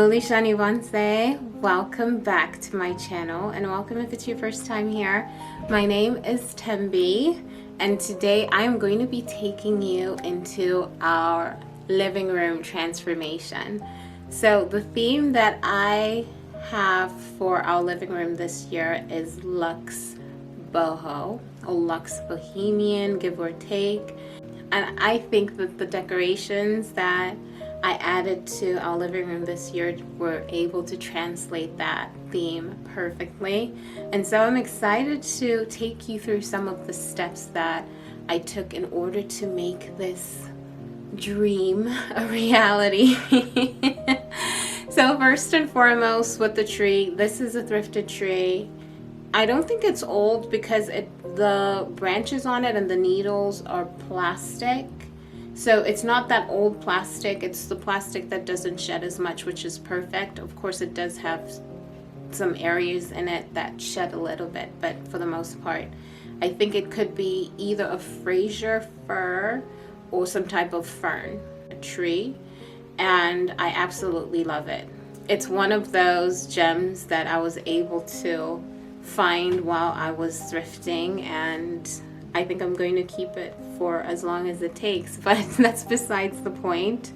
Holy Shani Vanse, welcome back to my channel, and welcome if it's your first time here. My name is Tembi, and today I'm going to be taking you into our living room transformation. So the theme that I have for our living room this year is LUX BOHO, or LUX Bohemian, give or take. And I think that the decorations that I added to our living room this year were able to translate that theme perfectly. And so I'm excited to take you through some of the steps that I took in order to make this dream a reality. So first and foremost, with the tree, this is a thrifted tree. I don't think it's old because the branches on it and the needles are plastic. So it's not that old plastic, it's the plastic that doesn't shed as much, which is perfect. Of course, it does have some areas in it that shed a little bit, but for the most part, I think it could be either a Fraser fir or some type of fern tree, and I absolutely love it. It's one of those gems that I was able to find while I was thrifting, and I think I'm going to keep it for as long as it takes, but that's besides the point.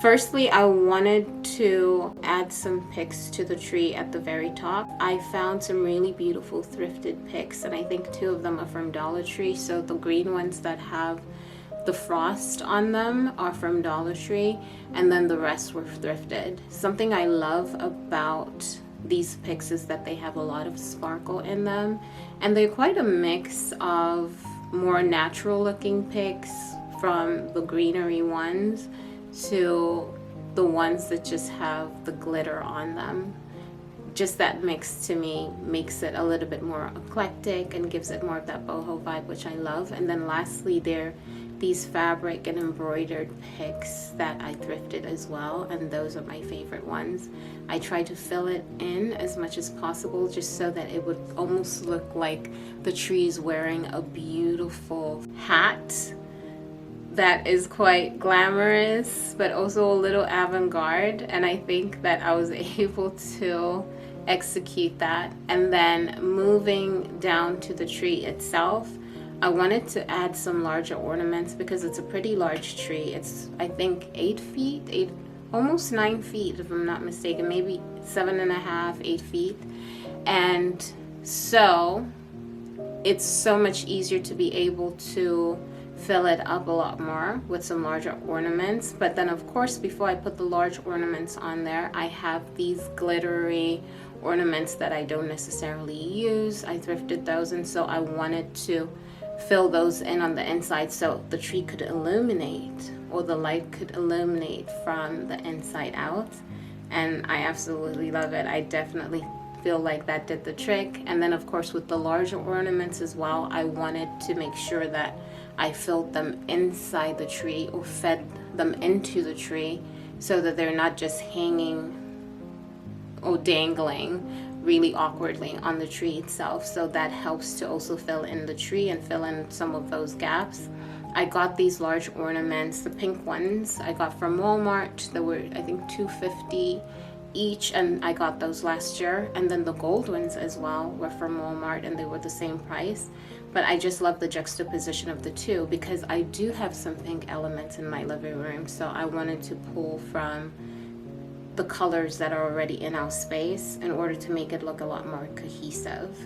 Firstly, I wanted to add some picks to the tree at the very top. I found some really beautiful thrifted picks, and I think 2 of them are from Dollar Tree. So the green ones that have the frost on them are from Dollar Tree, and then the rest were thrifted. Something I love about these picks is that they have a lot of sparkle in them, and they're quite a mix of more natural looking picks from the greenery ones to the ones that just have the glitter on them. Just that mix to me makes it a little bit more eclectic and gives it more of that boho vibe, which I love. And then lastly, there these fabric and embroidered picks that I thrifted as well, and those are my favorite ones. I try to fill it in as much as possible just so that it would almost look like the tree's wearing a beautiful hat that is quite glamorous but also a little avant-garde, and I think that I was able to execute that. And then moving down to the tree itself, I wanted to add some larger ornaments because it's a pretty large tree. It's, I think, 8 feet, almost 9 feet if I'm not mistaken, maybe 7.5, 8 feet. And so it's so much easier to be able to fill it up a lot more with some larger ornaments. But then of course, before I put the large ornaments on there, I have these glittery ornaments that I don't necessarily use. I thrifted those, and so I wanted to fill those in on the inside so the tree could illuminate, or the light could illuminate from the inside out. And I absolutely love it. I definitely feel like that did the trick. And then of course, with the larger ornaments as well, I wanted to make sure that I filled them inside the tree or fed them into the tree so that they're not just hanging or dangling really awkwardly on the tree itself. So that helps to also fill in the tree and fill in some of those gaps. I got these large ornaments, the pink ones I got from Walmart. They were, I think, $2.50 each, and I got those last year. And then the gold ones as well were from Walmart, and they were the same price. But I just love the juxtaposition of the two because I do have some pink elements in my living room, so I wanted to pull from the colors that are already in our space in order to make it look a lot more cohesive.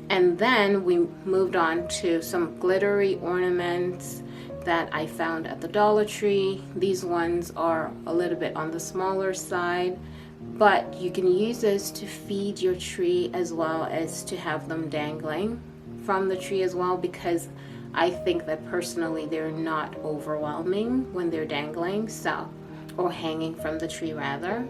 And then we moved on to some glittery ornaments that I found at the Dollar Tree. These ones are a little bit on the smaller side, but you can use this to feed your tree as well as to have them dangling from the tree as well, because I think that personally they're not overwhelming when they're dangling, so, or hanging from the tree rather.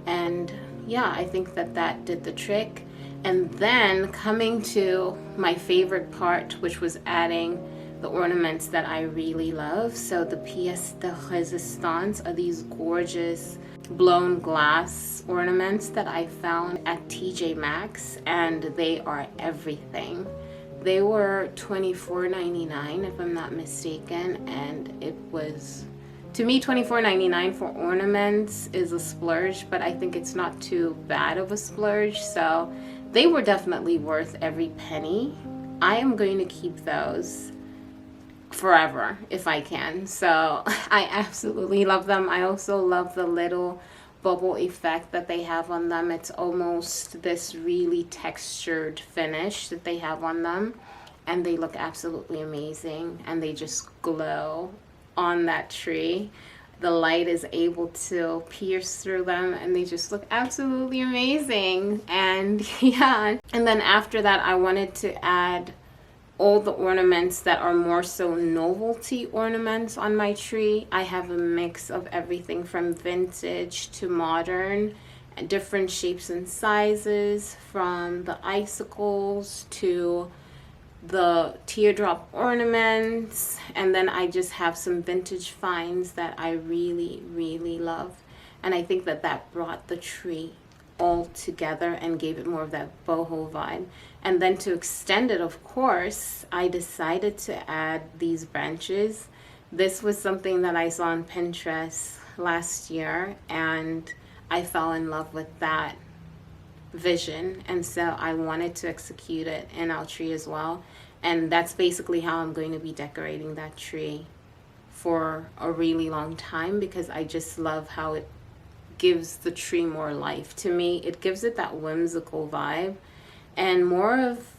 And yeah, I think that that did the trick. And then coming to my favorite part, which was adding the ornaments that I really love. So the pièce de résistance are these gorgeous blown glass ornaments that I found at TJ Maxx, and they are everything. They were $24.99 if I'm not mistaken, and it was To me, $24.99 for ornaments is a splurge, but I think it's not too bad of a splurge. So they were definitely worth every penny. I am going to keep those forever if I can. So I absolutely love them. I also love the little bubble effect that they have on them. It's almost this really textured finish that they have on them, and they look absolutely amazing, and they just glow on that tree. The light is able to pierce through them, and they just look absolutely amazing. And yeah, and then after that I wanted to add all the ornaments that are more so novelty ornaments on my tree. I have a mix of everything from vintage to modern, different shapes and sizes, from the icicles to the teardrop ornaments, and then I just have some vintage finds that I really love. And I think that that brought the tree all together and gave it more of that boho vibe. And then to extend it, of course, I decided to add these branches. This was something that I saw on Pinterest last year, and I fell in love with that vision, and so I wanted to execute it in our tree as well. And that's basically how I'm going to be decorating that tree for a really long time, because I just love how it gives the tree more life. To me, it gives it that whimsical vibe and more of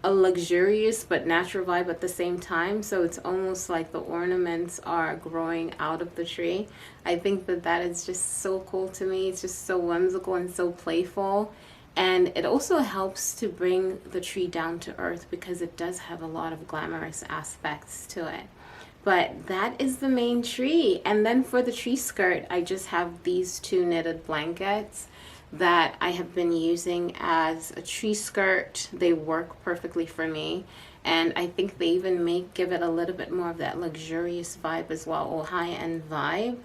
a luxurious but natural vibe at the same time. So it's almost like the ornaments are growing out of the tree. I think that that is just so cool to me. It's just so whimsical and so playful. And it also helps to bring the tree down to earth, because it does have a lot of glamorous aspects to it. But that is the main tree. And then for the tree skirt, I just have these two knitted blankets that I have been using as a tree skirt. They work perfectly for me, and I think they even give it a little bit more of that luxurious vibe as well, or high-end vibe,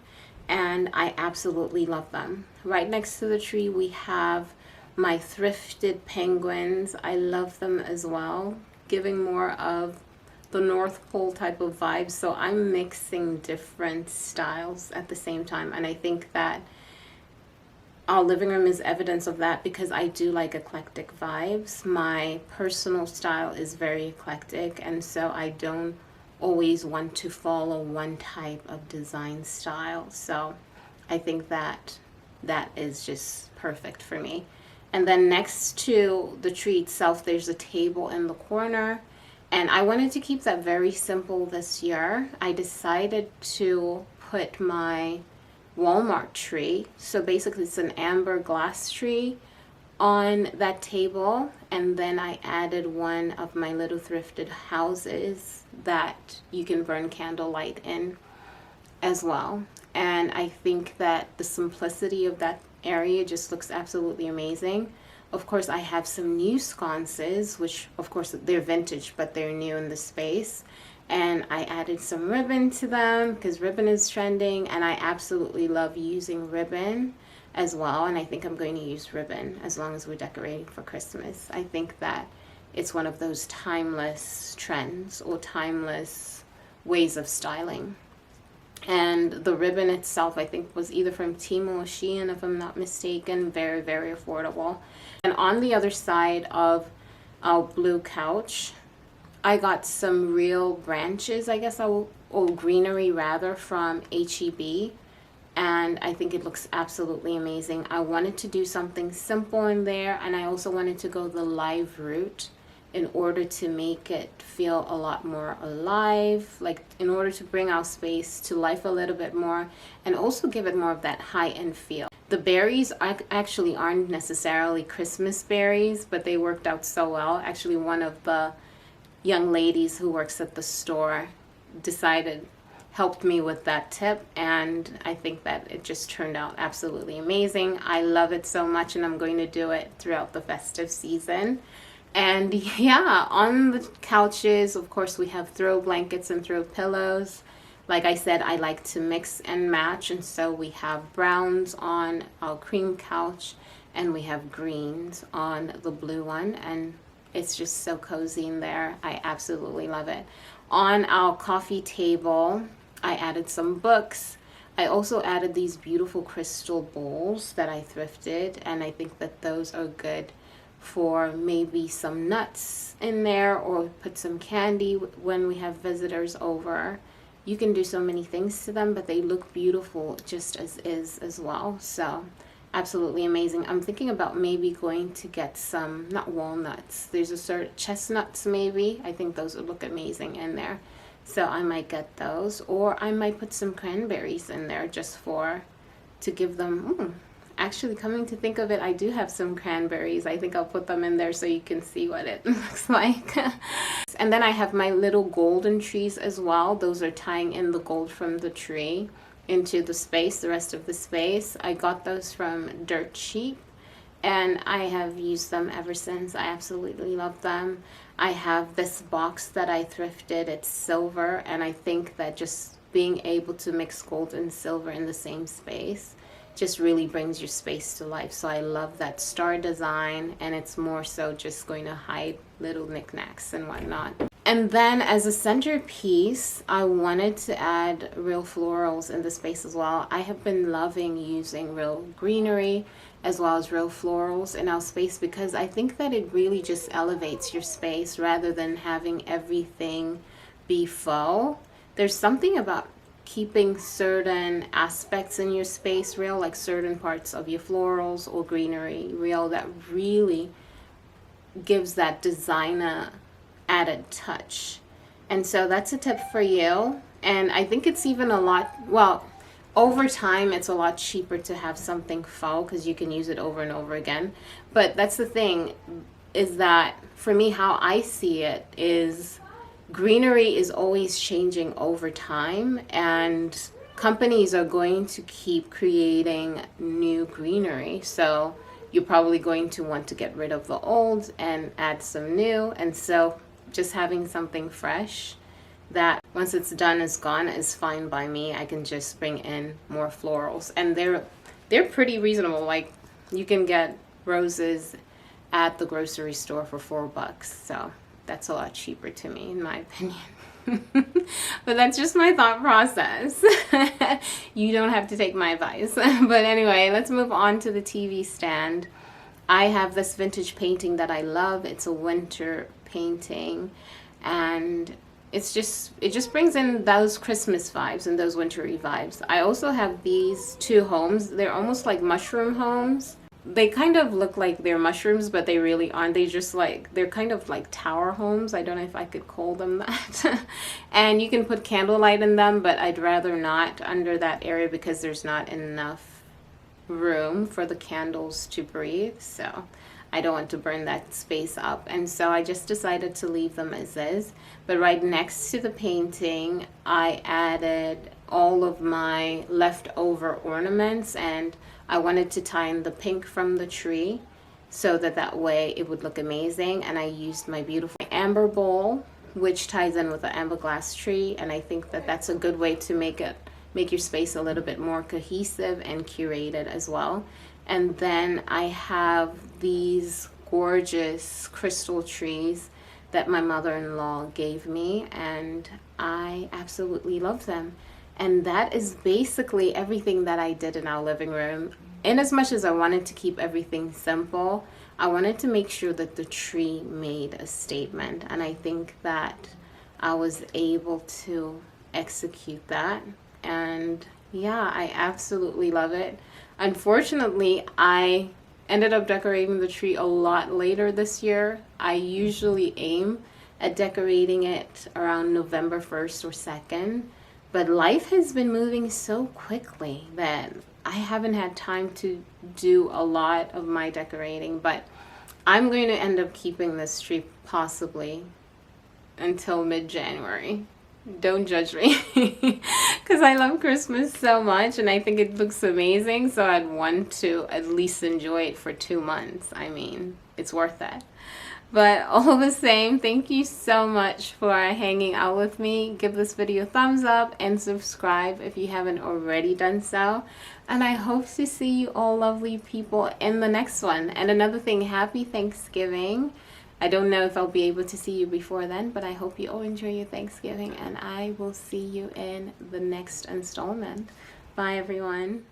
and I absolutely love them. Right next to the tree we have my thrifted penguins. I love them as well, giving more of the North Pole type of vibe. So I'm mixing different styles at the same time, and I think that our living room is evidence of that, because I do like eclectic vibes. My personal style is very eclectic, and so I don't always want to follow one type of design style. So I think that that is just perfect for me. And then next to the tree itself, there's a table in the corner, and I wanted to keep that very simple this year. I decided to put my Walmart tree, so basically it's an amber glass tree, on that table, and then I added one of my little thrifted houses that you can burn candlelight in as well. And I think that the simplicity of that area just looks absolutely amazing. Of course, I have some new sconces, which of course they're vintage, but they're new in the space. And I added some ribbon to them, because ribbon is trending, and I absolutely love using ribbon as well. And I think I'm going to use ribbon as long as we're decorating for Christmas. I think that it's one of those timeless trends or timeless ways of styling. And the ribbon itself, I think, was either from Temu or Shein, if I'm not mistaken. Very affordable. And on the other side of our blue couch, I got some real branches, I guess, or greenery rather, from HEB. And I think it looks absolutely amazing. I wanted to do something simple in there, and I also wanted to go the live route in order to make it feel a lot more alive, like in order to bring our space to life a little bit more, and also give it more of that high-end feel. The berries actually aren't necessarily Christmas berries, but they worked out so well. Actually, one of the young ladies who works at the store helped me with that tip, and I think that it just turned out absolutely amazing. I love it so much, and I'm going to do it throughout the festive season. And yeah, on the couches, of course, we have throw blankets and throw pillows. Like I said, I like to mix and match, and so we have browns on our cream couch, and we have greens on the blue one, and it's just so cozy in there. I absolutely love it. On our coffee table, I added some books. I also added these beautiful crystal bowls that I thrifted, and I think that those are good for maybe some nuts in there, or put some candy when we have visitors over. You can do so many things to them, but they look beautiful just as is as well. So absolutely amazing. I'm thinking about maybe going to get some, not walnuts, there's a certain chestnuts maybe. I think those would look amazing in there. So I might get those, or I might put some cranberries in there just to give them, actually coming to think of it, I do have some cranberries. I think I'll put them in there so you can see what it looks like. And then I have my little golden trees as well. Those are tying in the gold from the tree into the space, the rest of the space. I got those from Dirt Cheap, and I have used them ever since. I absolutely love them. I have this box that I thrifted. It's silver, and I think that just being able to mix gold and silver in the same space just really brings your space to life. So I love that star design, and it's more so just going to hide little knickknacks and whatnot. And then as a centerpiece, I wanted to add real florals in the space as well. I have been loving using real greenery as well as real florals in our space, because I think that it really just elevates your space rather than having everything be faux. There's something about keeping certain aspects in your space real, like certain parts of your florals or greenery real, that really gives that designer added touch. And so that's a tip for you. And I think it's even a lot, well, over time it's a lot cheaper to have something faux because you can use it over and over again. But that's the thing, is that for me, how I see it is greenery is always changing over time, and companies are going to keep creating new greenery. So you're probably going to want to get rid of the old and add some new. And so just having something fresh that once it's done is gone is fine by me. I can just bring in more florals, and they're pretty reasonable. Like, you can get roses at the grocery store for $4, so that's a lot cheaper to me, in my opinion. But that's just my thought process. You don't have to take my advice. But anyway, let's move on to the TV stand. I have this vintage painting that I love. It's a winter painting, and it just brings in those Christmas vibes and those wintry vibes. I also have these two homes. They're almost like mushroom homes. They kind of look like they're mushrooms, but they really aren't. They're kind of like tower homes. I don't know if I could call them that. And you can put candlelight in them, but I'd rather not under that area because there's not enough room for the candles to breathe. So I don't want to burn that space up. And so I just decided to leave them as is. But right next to the painting, I added all of my leftover ornaments, and I wanted to tie in the pink from the tree so that way it would look amazing. And I used my beautiful amber bowl, which ties in with the amber glass tree. And I think that that's a good way to make your space a little bit more cohesive and curated as well. And then I have these gorgeous crystal trees that my mother-in-law gave me, and I absolutely love them. And that is basically everything that I did in our living room. In as much as I wanted to keep everything simple, I wanted to make sure that the tree made a statement. And I think that I was able to execute that. And yeah, I absolutely love it. Unfortunately, I ended up decorating the tree a lot later this year. I usually aim at decorating it around November 1st or 2nd. But life has been moving so quickly that I haven't had time to do a lot of my decorating. But I'm going to end up keeping this tree possibly until mid-January. Don't judge me, because I love Christmas so much and I think it looks amazing. So I'd want to at least enjoy it for 2 months. I mean, it's worth that. But all the same, thank you so much for hanging out with me. Give this video a thumbs up and subscribe if you haven't already done so. And I hope to see you all lovely people in the next one. And another thing, happy Thanksgiving. I don't know if I'll be able to see you before then, but I hope you all enjoy your Thanksgiving, and I will see you in the next installment. Bye, everyone.